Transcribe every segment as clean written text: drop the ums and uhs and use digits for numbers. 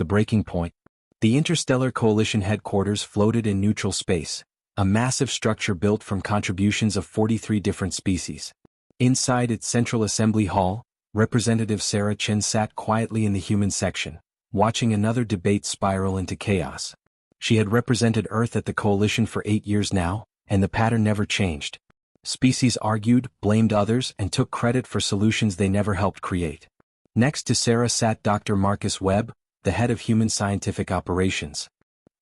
The breaking point. The Interstellar Coalition headquarters floated in neutral space, a massive structure built from contributions of 43 different species. Inside its central assembly hall, Representative Sarah Chen sat quietly in the human section, watching another debate spiral into chaos. She had represented Earth at the Coalition for 8 years now, and the pattern never changed. Species argued, blamed others, and took credit for solutions they never helped create. Next to Sarah sat Dr. Marcus Webb, the head of human scientific operations.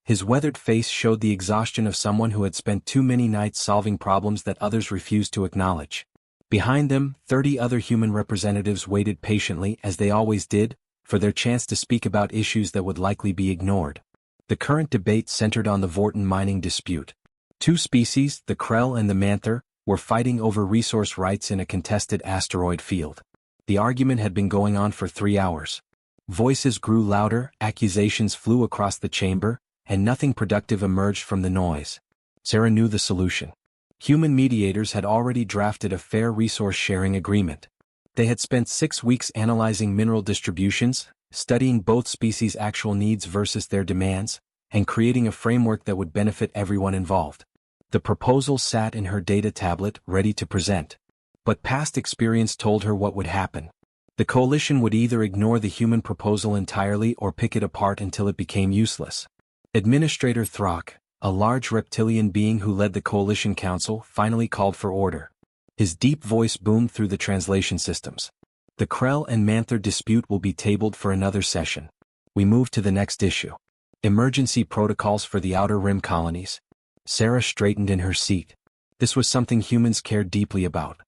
His weathered face showed the exhaustion of someone who had spent too many nights solving problems that others refused to acknowledge. Behind them, 30 other human representatives waited patiently, as they always did, for their chance to speak about issues that would likely be ignored. The current debate centered on the Vorten mining dispute. Two species, the Krell and the Manther, were fighting over resource rights in a contested asteroid field. The argument had been going on for 3 hours. Voices grew louder, accusations flew across the chamber, and nothing productive emerged from the noise. Sarah knew the solution. Human mediators had already drafted a fair resource sharing agreement. They had spent 6 weeks analyzing mineral distributions, studying both species' actual needs versus their demands, and creating a framework that would benefit everyone involved. The proposal sat in her data tablet, ready to present. But past experience told her what would happen. The coalition would either ignore the human proposal entirely or pick it apart until it became useless. Administrator Throck, a large reptilian being who led the Coalition Council, finally called for order. His deep voice boomed through the translation systems. The Krell and Manther dispute will be tabled for another session. We move to the next issue. Emergency protocols for the Outer Rim colonies. Sarah straightened in her seat. This was something humans cared deeply about.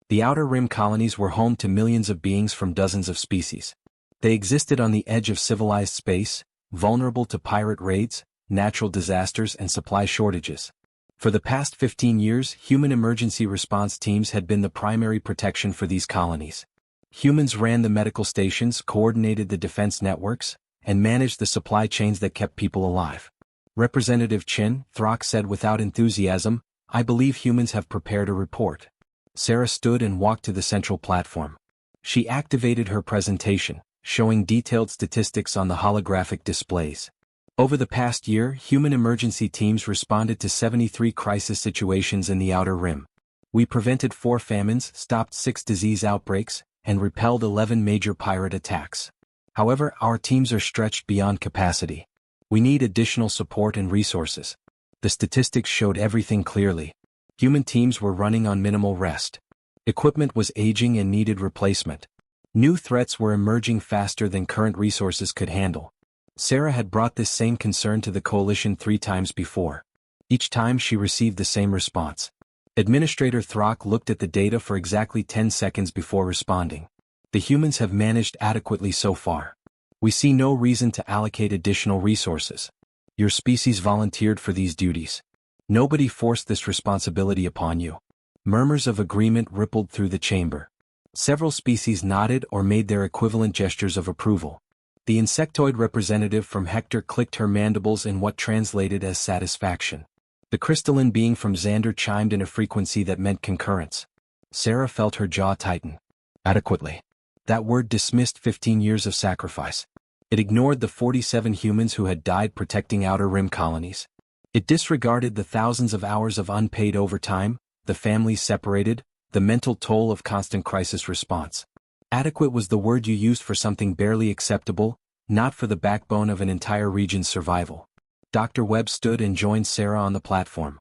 The Outer Rim colonies were home to millions of beings from dozens of species. They existed on the edge of civilized space, vulnerable to pirate raids, natural disasters, and supply shortages. For the past 15 years, human emergency response teams had been the primary protection for these colonies. Humans ran the medical stations, coordinated the defense networks, and managed the supply chains that kept people alive. Representative Chen, Throck said without enthusiasm, "I believe humans have prepared a report." Sarah stood and walked to the central platform. She activated her presentation, showing detailed statistics on the holographic displays. Over the past year, human emergency teams responded to 73 crisis situations in the Outer Rim. We prevented 4 famines, stopped 6 disease outbreaks, and repelled 11 major pirate attacks. However, our teams are stretched beyond capacity. We need additional support and resources. The statistics showed everything clearly. Human teams were running on minimal rest. Equipment was aging and needed replacement. New threats were emerging faster than current resources could handle. Sarah had brought this same concern to the Coalition 3 times before. Each time she received the same response. Administrator Throck looked at the data for exactly 10 seconds before responding. The humans have managed adequately so far. We see no reason to allocate additional resources. Your species volunteered for these duties. Nobody forced this responsibility upon you. Murmurs of agreement rippled through the chamber. Several species nodded or made their equivalent gestures of approval. The insectoid representative from Hector clicked her mandibles in what translated as satisfaction. The crystalline being from Xander chimed in a frequency that meant concurrence. Sarah felt her jaw tighten. Adequately. That word dismissed 15 years of sacrifice. It ignored the 47 humans who had died protecting Outer Rim colonies. It disregarded the thousands of hours of unpaid overtime, the families separated, the mental toll of constant crisis response. Adequate was the word you used for something barely acceptable, not for the backbone of an entire region's survival. Dr. Webb stood and joined Sarah on the platform.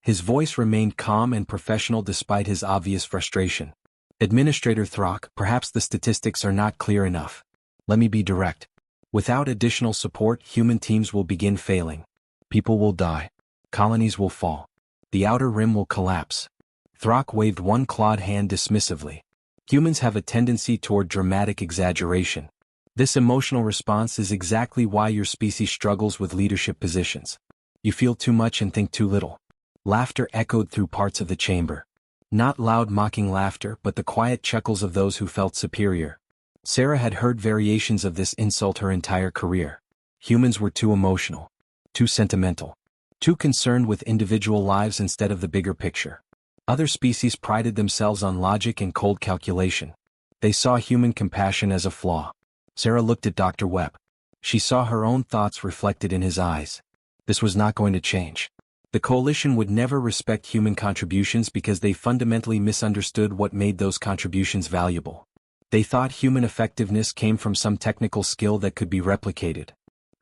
His voice remained calm and professional despite his obvious frustration. Administrator Throck, perhaps the statistics are not clear enough. Let me be direct. Without additional support, human teams will begin failing. People will die. Colonies will fall. The Outer Rim will collapse. Throck waved one clawed hand dismissively. Humans have a tendency toward dramatic exaggeration. This emotional response is exactly why your species struggles with leadership positions. You feel too much and think too little. Laughter echoed through parts of the chamber. Not loud mocking laughter, but the quiet chuckles of those who felt superior. Sarah had heard variations of this insult her entire career. Humans were too emotional, too sentimental, too concerned with individual lives instead of the bigger picture. Other species prided themselves on logic and cold calculation. They saw human compassion as a flaw. Sarah looked at Dr. Webb. She saw her own thoughts reflected in his eyes. This was not going to change. The coalition would never respect human contributions because they fundamentally misunderstood what made those contributions valuable. They thought human effectiveness came from some technical skill that could be replicated.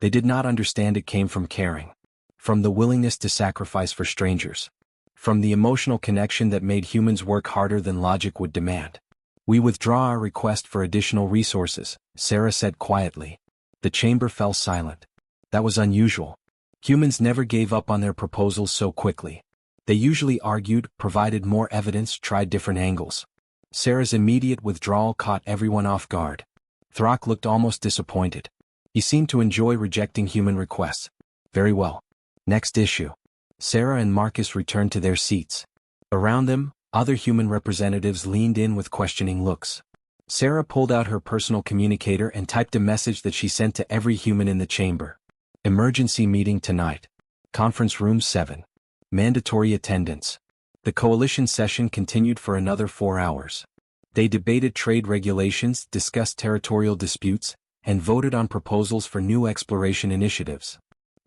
They did not understand it came from caring. From the willingness to sacrifice for strangers. From the emotional connection that made humans work harder than logic would demand. We withdraw our request for additional resources, Sarah said quietly. The chamber fell silent. That was unusual. Humans never gave up on their proposals so quickly. They usually argued, provided more evidence, tried different angles. Sarah's immediate withdrawal caught everyone off guard. Throck looked almost disappointed. He seemed to enjoy rejecting human requests. Very well. Next issue. Sarah and Marcus returned to their seats. Around them, other human representatives leaned in with questioning looks. Sarah pulled out her personal communicator and typed a message that she sent to every human in the chamber. Emergency meeting tonight. Conference room 7. Mandatory attendance. The coalition session continued for another 4 hours. They debated trade regulations, discussed territorial disputes, and voted on proposals for new exploration initiatives.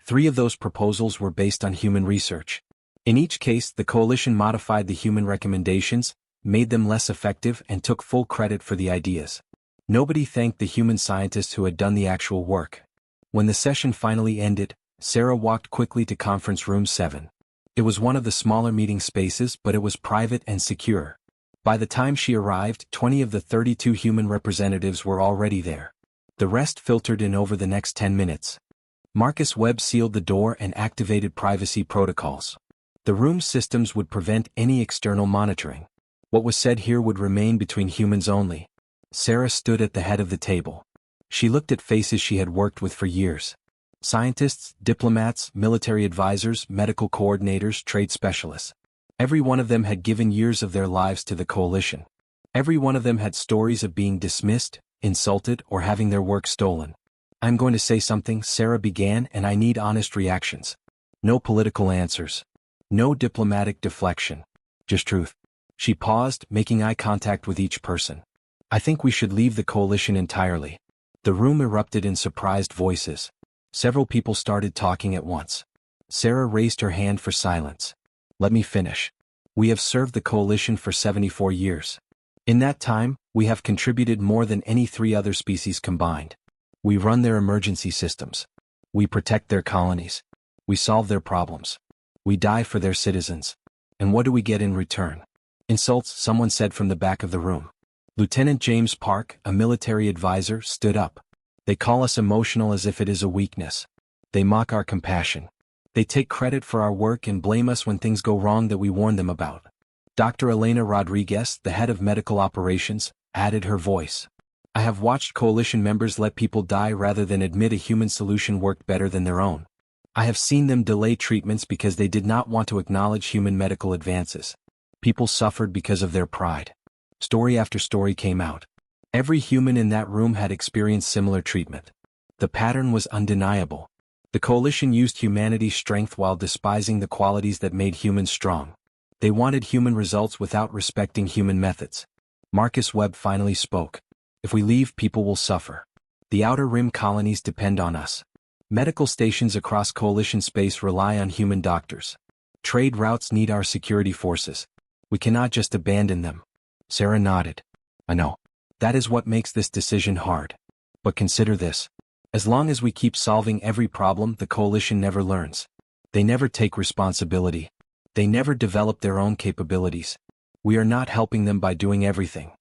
3 of those proposals were based on human research. In each case, the coalition modified the human recommendations, made them less effective, and took full credit for the ideas. Nobody thanked the human scientists who had done the actual work. When the session finally ended, Sarah walked quickly to conference room 7. It was one of the smaller meeting spaces, but it was private and secure. By the time she arrived, 20 of the 32 human representatives were already there. The rest filtered in over the next 10 minutes. Marcus Webb sealed the door and activated privacy protocols. The room's systems would prevent any external monitoring. What was said here would remain between humans only. Sarah stood at the head of the table. She looked at faces she had worked with for years. Scientists, diplomats, military advisors, medical coordinators, trade specialists. Every one of them had given years of their lives to the coalition. Every one of them had stories of being dismissed, insulted, or having their work stolen. I'm going to say something, Sarah began, and I need honest reactions. No political answers. No diplomatic deflection. Just truth. She paused, making eye contact with each person. I think we should leave the coalition entirely. The room erupted in surprised voices. Several people started talking at once. Sarah raised her hand for silence. Let me finish. We have served the coalition for 74 years. In that time, we have contributed more than any 3 other species combined. We run their emergency systems. We protect their colonies. We solve their problems. We die for their citizens. And what do we get in return? Insults, someone said from the back of the room. Lieutenant James Park, a military advisor, stood up. They call us emotional as if it is a weakness. They mock our compassion. They take credit for our work and blame us when things go wrong that we warn them about. Dr. Elena Rodriguez, the head of medical operations, added her voice. I have watched coalition members let people die rather than admit a human solution worked better than their own. I have seen them delay treatments because they did not want to acknowledge human medical advances. People suffered because of their pride. Story after story came out. Every human in that room had experienced similar treatment. The pattern was undeniable. The coalition used humanity's strength while despising the qualities that made humans strong. They wanted human results without respecting human methods. Marcus Webb finally spoke. If we leave, people will suffer. The Outer Rim colonies depend on us. Medical stations across coalition space rely on human doctors. Trade routes need our security forces. We cannot just abandon them. Sarah nodded. I know. That is what makes this decision hard. But consider this. As long as we keep solving every problem, the coalition never learns. They never take responsibility. They never develop their own capabilities. We are not helping them by doing everything.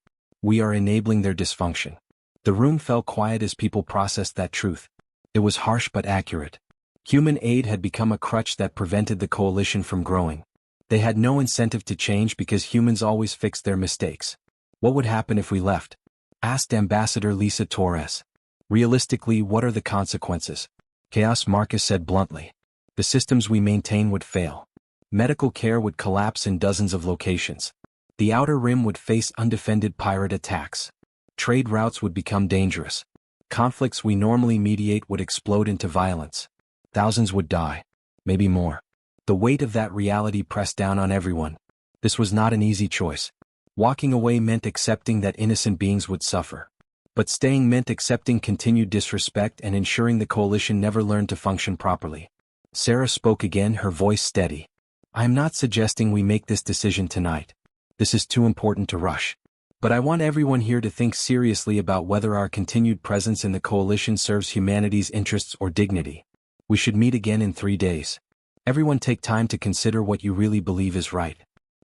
We are enabling their dysfunction. The room fell quiet as people processed that truth. It was harsh but accurate. Human aid had become a crutch that prevented the coalition from growing. They had no incentive to change because humans always fixed their mistakes. What would happen if we left? Asked Ambassador Lisa Torres. Realistically, what are the consequences? Chaos, Marcus said bluntly. The systems we maintain would fail. Medical care would collapse in dozens of locations. The Outer Rim would face undefended pirate attacks. Trade routes would become dangerous. Conflicts we normally mediate would explode into violence. Thousands would die. Maybe more. The weight of that reality pressed down on everyone. This was not an easy choice. Walking away meant accepting that innocent beings would suffer. But staying meant accepting continued disrespect and ensuring the coalition never learned to function properly. Sarah spoke again, her voice steady. I am not suggesting we make this decision tonight. This is too important to rush. But I want everyone here to think seriously about whether our continued presence in the coalition serves humanity's interests or dignity. We should meet again in 3 days. Everyone take time to consider what you really believe is right.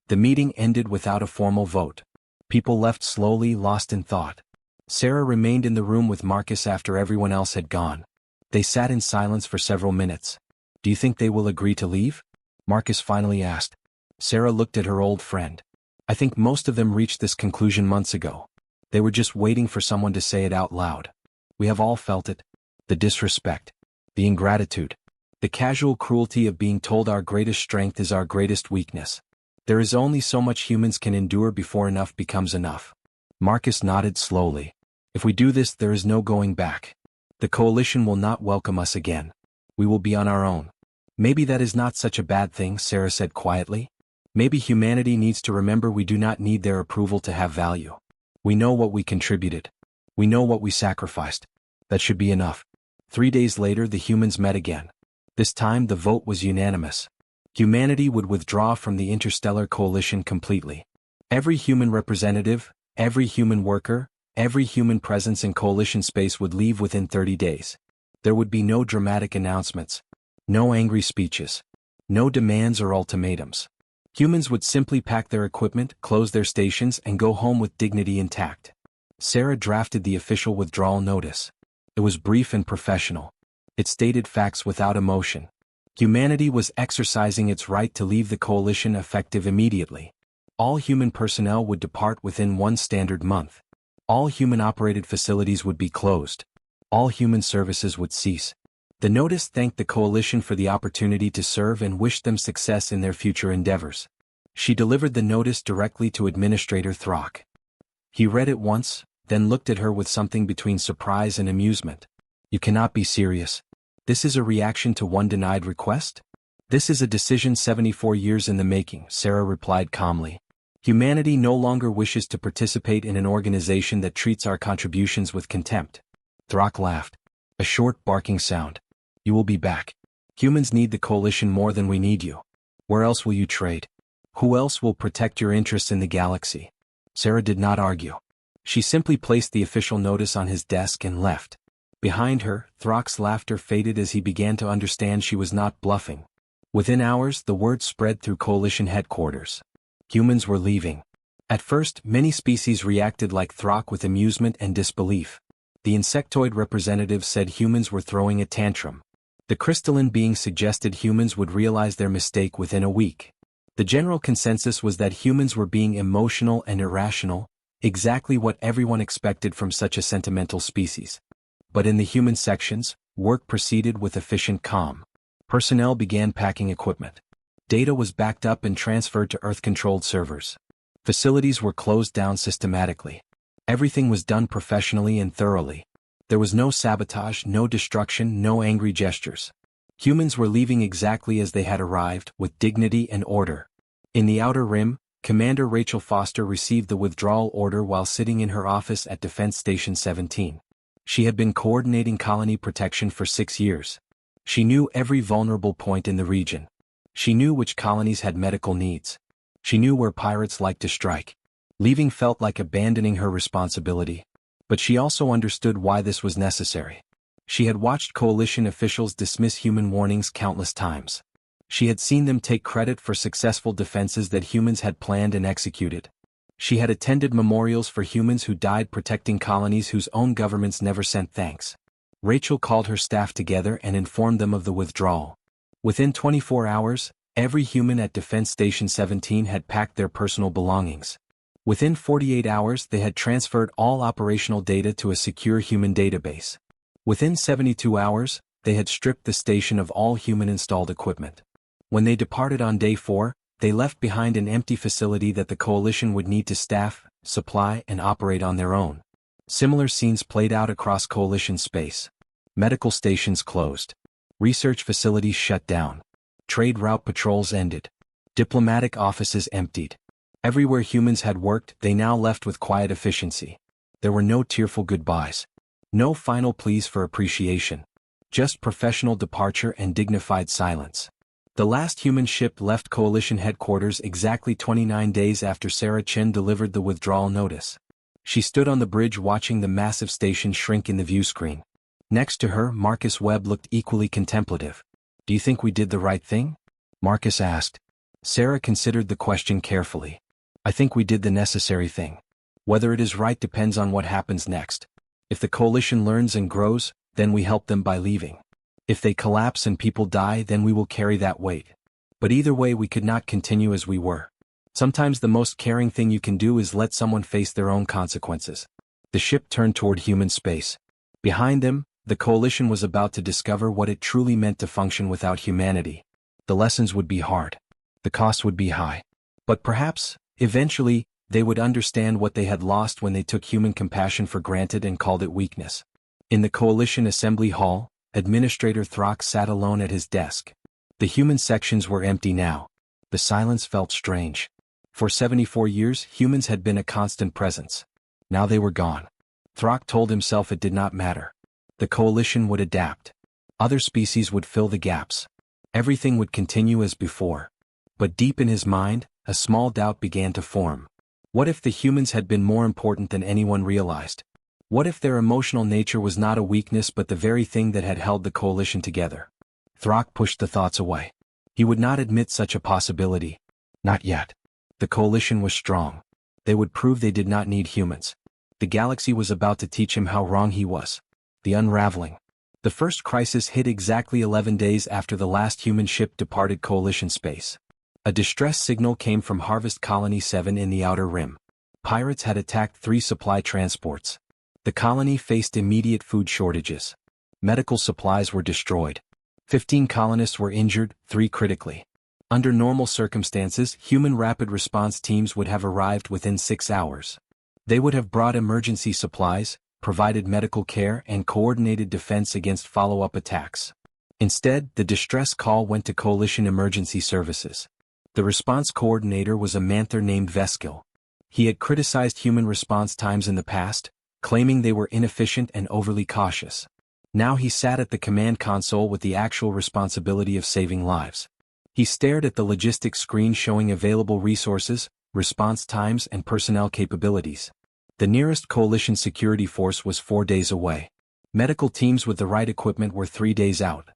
The meeting ended without a formal vote. People left slowly, lost in thought. Sarah remained in the room with Marcus after everyone else had gone. They sat in silence for several minutes. Do you think they will agree to leave? Marcus finally asked. Sarah looked at her old friend. I think most of them reached this conclusion months ago. They were just waiting for someone to say it out loud. We have all felt it. The disrespect. The ingratitude. The casual cruelty of being told our greatest strength is our greatest weakness. There is only so much humans can endure before enough becomes enough. Marcus nodded slowly. If we do this, there is no going back. The coalition will not welcome us again. We will be on our own. Maybe that is not such a bad thing, Sarah said quietly. Maybe humanity needs to remember we do not need their approval to have value. We know what we contributed. We know what we sacrificed. That should be enough. 3 days later, the humans met again. This time the vote was unanimous. Humanity would withdraw from the interstellar coalition completely. Every human representative, every human worker, every human presence in coalition space would leave within 30 days. There would be no dramatic announcements, no angry speeches, no demands or ultimatums. Humans would simply pack their equipment, close their stations, and go home with dignity intact. Sarah drafted the official withdrawal notice. It was brief and professional. It stated facts without emotion. Humanity was exercising its right to leave the coalition effective immediately. All human personnel would depart within 1 standard month. All human-operated facilities would be closed. All human services would cease. The notice thanked the coalition for the opportunity to serve and wished them success in their future endeavors. She delivered the notice directly to Administrator Throck. He read it once, then looked at her with something between surprise and amusement. You cannot be serious. This is a reaction to one denied request? This is a decision 74 years in the making, Sarah replied calmly. Humanity no longer wishes to participate in an organization that treats our contributions with contempt. Throck laughed. A short barking sound. You will be back. Humans need the coalition more than we need you. Where else will you trade? Who else will protect your interests in the galaxy? Sarah did not argue. She simply placed the official notice on his desk and left. Behind her, Throck's laughter faded as he began to understand she was not bluffing. Within hours, the word spread through coalition headquarters. Humans were leaving. At first, many species reacted like Throck with amusement and disbelief. The insectoid representative said humans were throwing a tantrum. The crystalline being suggested humans would realize their mistake within a week. The general consensus was that humans were being emotional and irrational, exactly what everyone expected from such a sentimental species. But in the human sections, work proceeded with efficient calm. Personnel began packing equipment. Data was backed up and transferred to Earth-controlled servers. Facilities were closed down systematically. Everything was done professionally and thoroughly. There was no sabotage, no destruction, no angry gestures. Humans were leaving exactly as they had arrived, with dignity and order. In the Outer Rim, Commander Rachel Foster received the withdrawal order while sitting in her office at Defense Station 17. She had been coordinating colony protection for 6 years. She knew every vulnerable point in the region. She knew which colonies had medical needs. She knew where pirates liked to strike. Leaving felt like abandoning her responsibility. But she also understood why this was necessary. She had watched coalition officials dismiss human warnings countless times. She had seen them take credit for successful defenses that humans had planned and executed. She had attended memorials for humans who died protecting colonies whose own governments never sent thanks. Rachel called her staff together and informed them of the withdrawal. Within 24 hours, every human at Defense Station 17 had packed their personal belongings. Within 48 hours, they had transferred all operational data to a secure human database. Within 72 hours, they had stripped the station of all human-installed equipment. When they departed on day 4, they left behind an empty facility that the coalition would need to staff, supply, and operate on their own. Similar scenes played out across coalition space. Medical stations closed. Research facilities shut down. Trade route patrols ended. Diplomatic offices emptied. Everywhere humans had worked, they now left with quiet efficiency. There were no tearful goodbyes. No final pleas for appreciation. Just professional departure and dignified silence. The last human ship left Coalition headquarters exactly 29 days after Sarah Chen delivered the withdrawal notice. She stood on the bridge watching the massive station shrink in the view screen. Next to her, Marcus Webb looked equally contemplative. "Do you think we did the right thing?" Marcus asked. Sarah considered the question carefully. "I think we did the necessary thing. Whether it is right depends on what happens next. If the Coalition learns and grows, then we help them by leaving. If they collapse and people die, then we will carry that weight. But either way, we could not continue as we were. Sometimes the most caring thing you can do is let someone face their own consequences." The ship turned toward human space. Behind them, the Coalition was about to discover what it truly meant to function without humanity. The lessons would be hard. The cost would be high. But perhaps, eventually, they would understand what they had lost when they took human compassion for granted and called it weakness. In the Coalition Assembly Hall, Administrator Throck sat alone at his desk. The human sections were empty now. The silence felt strange. For 74 years, humans had been a constant presence. Now they were gone. Throck told himself it did not matter. The Coalition would adapt. Other species would fill the gaps. Everything would continue as before. But deep in his mind, a small doubt began to form. What if the humans had been more important than anyone realized? What if their emotional nature was not a weakness but the very thing that had held the Coalition together? Throck pushed the thoughts away. He would not admit such a possibility. Not yet. The Coalition was strong. They would prove they did not need humans. The galaxy was about to teach him how wrong he was. The unraveling. The first crisis hit exactly 11 days after the last human ship departed Coalition space. A distress signal came from Harvest Colony 7 in the Outer Rim. Pirates had attacked 3 supply transports. The colony faced immediate food shortages. Medical supplies were destroyed. 15 colonists were injured, 3 critically. Under normal circumstances, human rapid response teams would have arrived within 6 hours. They would have brought emergency supplies, provided medical care, and coordinated defense against follow-up attacks. Instead, the distress call went to Coalition Emergency Services. The response coordinator was a Manther named Veskil. He had criticized human response times in the past, claiming they were inefficient and overly cautious. Now he sat at the command console with the actual responsibility of saving lives. He stared at the logistics screen showing available resources, response times, and personnel capabilities. The nearest Coalition security force was 4 days away. Medical teams with the right equipment were 3 days out.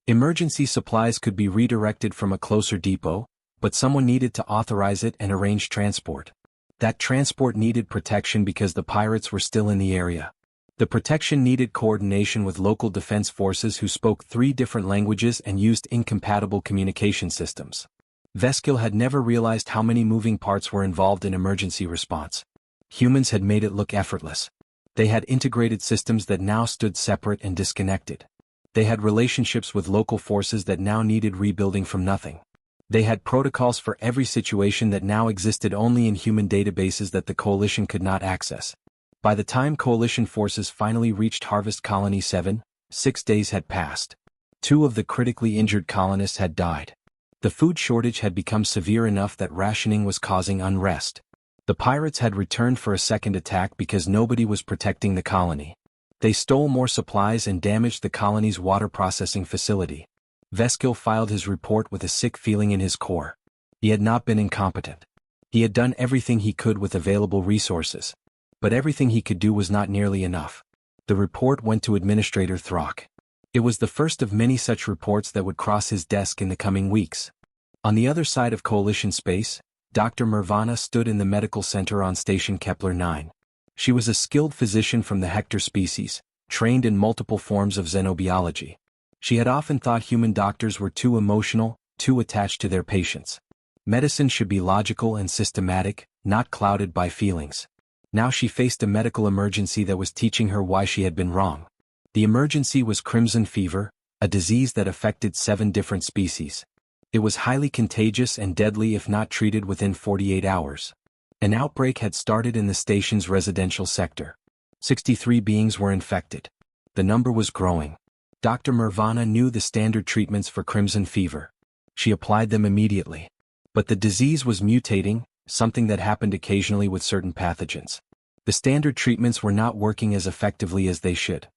Emergency supplies could be redirected from a closer depot, but someone needed to authorize it and arrange transport. That transport needed protection because the pirates were still in the area. The protection needed coordination with local defense forces who spoke 3 different languages and used incompatible communication systems. Veskil had never realized how many moving parts were involved in emergency response. Humans had made it look effortless. They had integrated systems that now stood separate and disconnected. They had relationships with local forces that now needed rebuilding from nothing. They had protocols for every situation that now existed only in human databases that the Coalition could not access. By the time Coalition forces finally reached Harvest Colony 7, 6 days had passed. 2 of the critically injured colonists had died. The food shortage had become severe enough that rationing was causing unrest. The pirates had returned for a second attack because nobody was protecting the colony. They stole more supplies and damaged the colony's water processing facility. Veskil filed his report with a sick feeling in his core. He had not been incompetent. He had done everything he could with available resources. But everything he could do was not nearly enough. The report went to Administrator Throck. It was the first of many such reports that would cross his desk in the coming weeks. On the other side of Coalition space, Dr. Mervana stood in the medical center on Station Kepler 9. She was a skilled physician from the Hector species, trained in multiple forms of xenobiology. She had often thought human doctors were too emotional, too attached to their patients. Medicine should be logical and systematic, not clouded by feelings. Now she faced a medical emergency that was teaching her why she had been wrong. The emergency was crimson fever, a disease that affected 7 different species. It was highly contagious and deadly if not treated within 48 hours. An outbreak had started in the station's residential sector. 63 beings were infected. The number was growing. Dr. Mervana knew the standard treatments for crimson fever. She applied them immediately. But the disease was mutating, something that happened occasionally with certain pathogens. The standard treatments were not working as effectively as they should.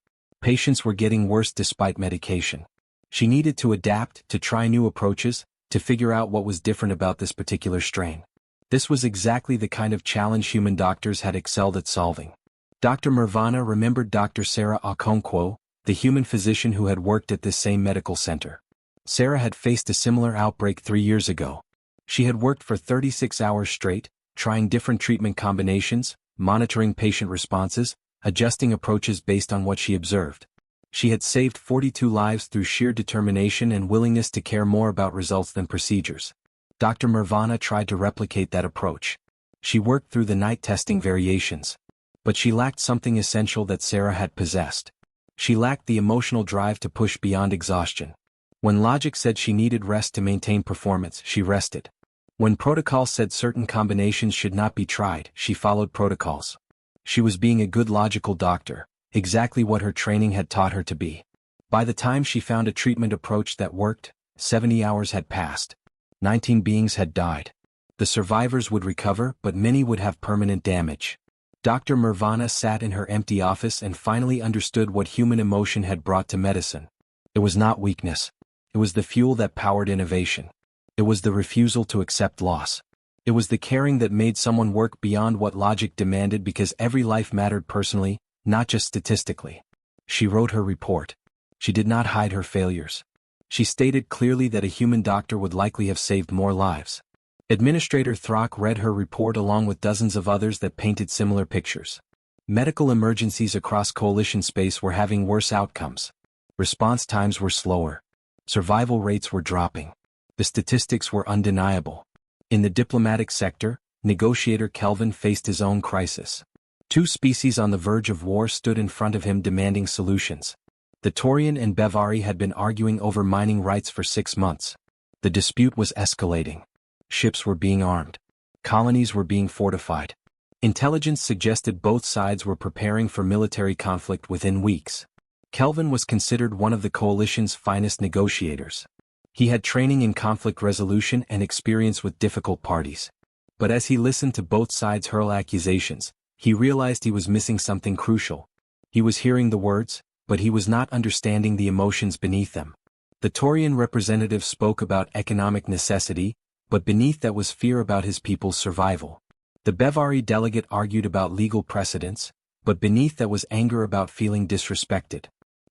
Patients were getting worse despite medication. She needed to adapt, to try new approaches, to figure out what was different about this particular strain. This was exactly the kind of challenge human doctors had excelled at solving. Dr. Nirvana remembered Dr. Sarah Okonkwo, the human physician who had worked at this same medical center. Sarah had faced a similar outbreak 3 years ago. She had worked for 36 hours straight, trying different treatment combinations, monitoring patient responses, adjusting approaches based on what she observed. She had saved 42 lives through sheer determination and willingness to care more about results than procedures. Dr. Nirvana tried to replicate that approach. She worked through the night testing variations. But she lacked something essential that Sarah had possessed. She lacked the emotional drive to push beyond exhaustion. When logic said she needed rest to maintain performance, she rested. When protocol said certain combinations should not be tried, she followed protocols. She was being a good logical doctor, exactly what her training had taught her to be. By the time she found a treatment approach that worked, 70 hours had passed. 19 beings had died. The survivors would recover, but many would have permanent damage. Dr. Nirvana sat in her empty office and finally understood what human emotion had brought to medicine. It was not weakness. It was the fuel that powered innovation. It was the refusal to accept loss. It was the caring that made someone work beyond what logic demanded because every life mattered personally, not just statistically. She wrote her report. She did not hide her failures. She stated clearly that a human doctor would likely have saved more lives. Administrator Throck read her report along with dozens of others that painted similar pictures. Medical emergencies across coalition space were having worse outcomes. Response times were slower. Survival rates were dropping. The statistics were undeniable. In the diplomatic sector, negotiator Kelvin faced his own crisis. 2 species on the verge of war stood in front of him demanding solutions. The Taurian and Bevari had been arguing over mining rights for 6 months. The dispute was escalating. Ships were being armed. Colonies were being fortified. Intelligence suggested both sides were preparing for military conflict within weeks. Kelvin was considered one of the coalition's finest negotiators. He had training in conflict resolution and experience with difficult parties. But as he listened to both sides hurl accusations, he realized he was missing something crucial. He was hearing the words, but he was not understanding the emotions beneath them. The Taurian representative spoke about economic necessity, but beneath that was fear about his people's survival. The Bevari delegate argued about legal precedents, but beneath that was anger about feeling disrespected.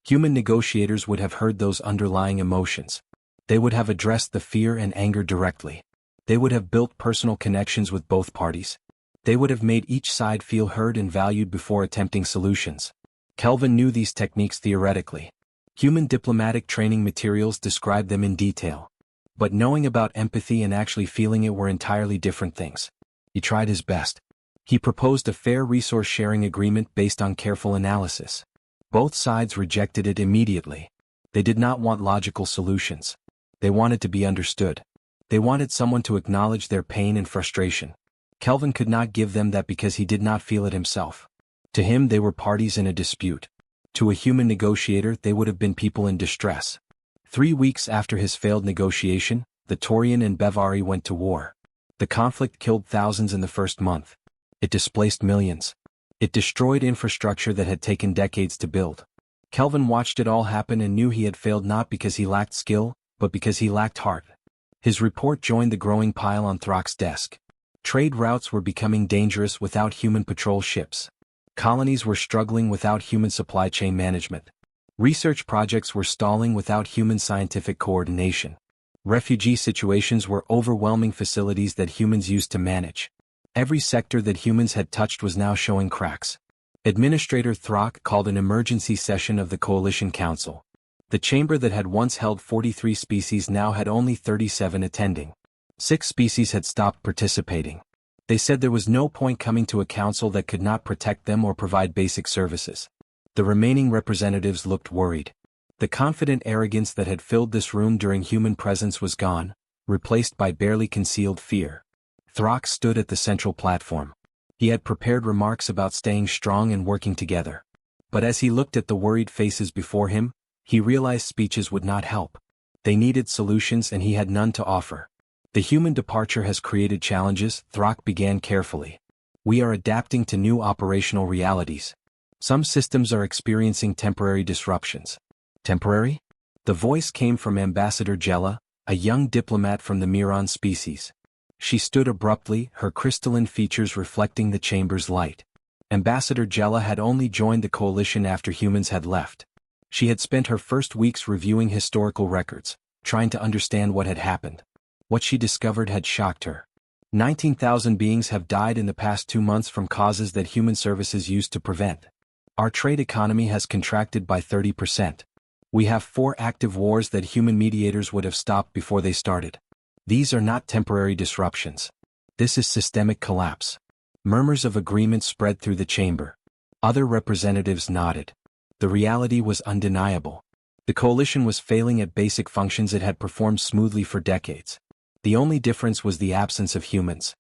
Human negotiators would have heard those underlying emotions. They would have addressed the fear and anger directly. They would have built personal connections with both parties. They would have made each side feel heard and valued before attempting solutions. Kelvin knew these techniques theoretically. Human diplomatic training materials described them in detail. But knowing about empathy and actually feeling it were entirely different things. He tried his best. He proposed a fair resource sharing agreement based on careful analysis. Both sides rejected it immediately. They did not want logical solutions. They wanted to be understood. They wanted someone to acknowledge their pain and frustration. Kelvin could not give them that because he did not feel it himself. To him they were parties in a dispute. To a human negotiator they would have been people in distress. 3 weeks after his failed negotiation, the Taurian and Bevari went to war. The conflict killed thousands in the first month. It displaced millions. It destroyed infrastructure that had taken decades to build. Kelvin watched it all happen and knew he had failed not because he lacked skill, but because he lacked heart. His report joined the growing pile on Throck's desk. Trade routes were becoming dangerous without human patrol ships. Colonies were struggling without human supply chain management. Research projects were stalling without human scientific coordination. Refugee situations were overwhelming facilities that humans used to manage. Every sector that humans had touched was now showing cracks. Administrator Throck called an emergency session of the Coalition Council. The chamber that had once held 43 species now had only 37 attending. 6 species had stopped participating. They said there was no point coming to a council that could not protect them or provide basic services. The remaining representatives looked worried. The confident arrogance that had filled this room during human presence was gone, replaced by barely concealed fear. Throck stood at the central platform. He had prepared remarks about staying strong and working together. But as he looked at the worried faces before him, he realized speeches would not help. They needed solutions and he had none to offer. The human departure has created challenges, Throck began carefully. We are adapting to new operational realities. Some systems are experiencing temporary disruptions. Temporary? The voice came from Ambassador Jella, a young diplomat from the Miron species. She stood abruptly, her crystalline features reflecting the chamber's light. Ambassador Jella had only joined the coalition after humans had left. She had spent her first weeks reviewing historical records, trying to understand what had happened. What she discovered had shocked her. 19,000 beings have died in the past 2 months from causes that human services used to prevent. Our trade economy has contracted by 30%. We have 4 active wars that human mediators would have stopped before they started. These are not temporary disruptions. This is systemic collapse. Murmurs of agreement spread through the chamber. Other representatives nodded. The reality was undeniable. The coalition was failing at basic functions it had performed smoothly for decades. The only difference was the absence of humans.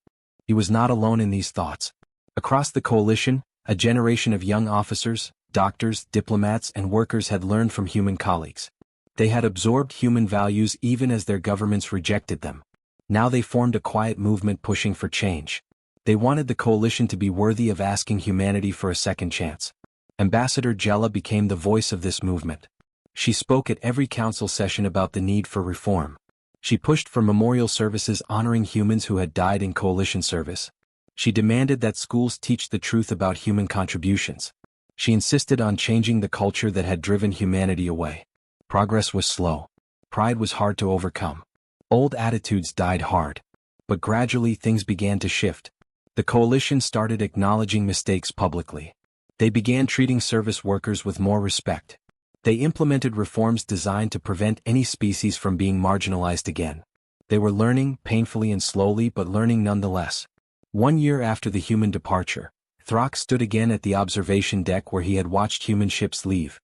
He was not alone in these thoughts. Across the coalition, a generation of young officers, doctors, diplomats, and workers had learned from human colleagues. They had absorbed human values even as their governments rejected them. Now they formed a quiet movement pushing for change. They wanted the coalition to be worthy of asking humanity for a second chance. Ambassador Jella became the voice of this movement. She spoke at every council session about the need for reform. She pushed for memorial services honoring humans who had died in coalition service. She demanded that schools teach the truth about human contributions. She insisted on changing the culture that had driven humanity away. Progress was slow. Pride was hard to overcome. Old attitudes died hard. But gradually things began to shift. The coalition started acknowledging mistakes publicly. They began treating service workers with more respect. They implemented reforms designed to prevent any species from being marginalized again. They were learning, painfully and slowly, but learning nonetheless. 1 year after the human departure, Throck stood again at the observation deck where he had watched human ships leave.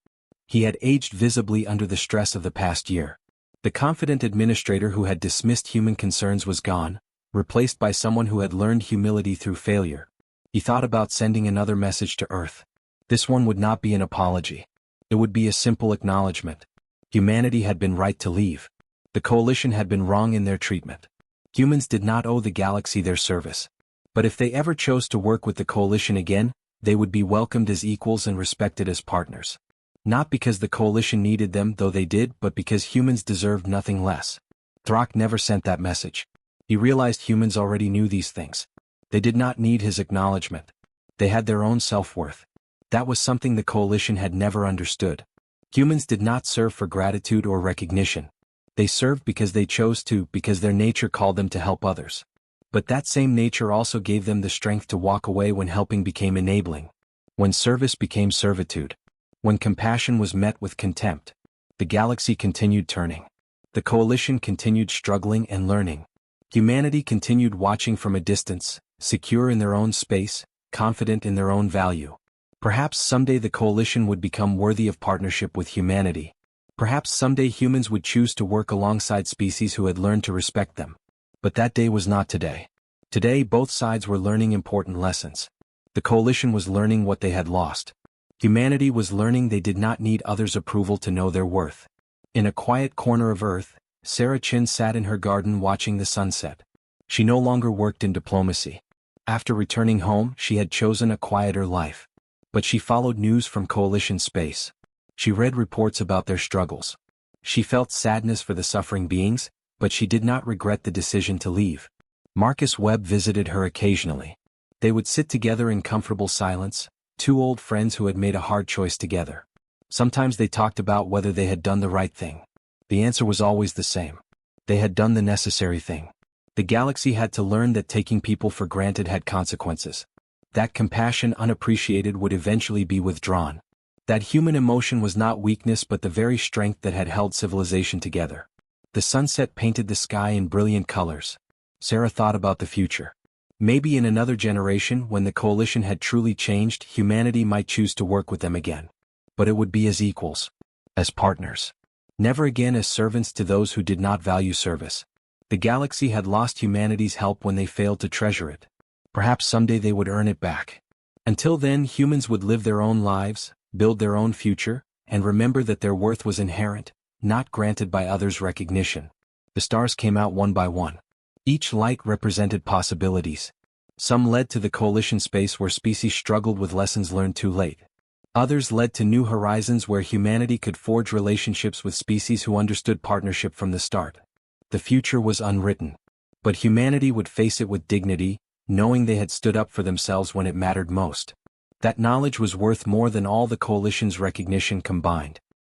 He had aged visibly under the stress of the past year. The confident administrator who had dismissed human concerns was gone, replaced by someone who had learned humility through failure. He thought about sending another message to Earth. This one would not be an apology. It would be a simple acknowledgement. Humanity had been right to leave. The coalition had been wrong in their treatment. Humans did not owe the galaxy their service. But if they ever chose to work with the coalition again, they would be welcomed as equals and respected as partners. Not because the coalition needed them, though they did, but because humans deserved nothing less. Throck never sent that message. He realized humans already knew these things. They did not need his acknowledgement. They had their own self-worth. That was something the coalition had never understood. Humans did not serve for gratitude or recognition. They served because they chose to, because their nature called them to help others. But that same nature also gave them the strength to walk away when helping became enabling. When service became servitude. When compassion was met with contempt. The galaxy continued turning. The coalition continued struggling and learning. Humanity continued watching from a distance, secure in their own space, confident in their own value. Perhaps someday the coalition would become worthy of partnership with humanity. Perhaps someday humans would choose to work alongside species who had learned to respect them. But that day was not today. Today both sides were learning important lessons. The coalition was learning what they had lost. Humanity was learning they did not need others' approval to know their worth. In a quiet corner of Earth, Sarah Chin sat in her garden watching the sunset. She no longer worked in diplomacy. After returning home, she had chosen a quieter life. But she followed news from coalition space. She read reports about their struggles. She felt sadness for the suffering beings, but she did not regret the decision to leave. Marcus Webb visited her occasionally. They would sit together in comfortable silence, 2 old friends who had made a hard choice together. Sometimes they talked about whether they had done the right thing. The answer was always the same. They had done the necessary thing. The galaxy had to learn that taking people for granted had consequences. That compassion unappreciated would eventually be withdrawn. That human emotion was not weakness but the very strength that had held civilization together. The sunset painted the sky in brilliant colors. Sarah thought about the future. Maybe in another generation, when the coalition had truly changed, humanity might choose to work with them again. But it would be as equals. As partners. Never again as servants to those who did not value service. The galaxy had lost humanity's help when they failed to treasure it. Perhaps someday they would earn it back. Until then, humans would live their own lives, build their own future, and remember that their worth was inherent, not granted by others' recognition. The stars came out one by one. Each light represented possibilities. Some led to the coalition space where species struggled with lessons learned too late. Others led to new horizons where humanity could forge relationships with species who understood partnership from the start. The future was unwritten. But humanity would face it with dignity, knowing they had stood up for themselves when it mattered most. That knowledge was worth more than all the coalition's recognition combined.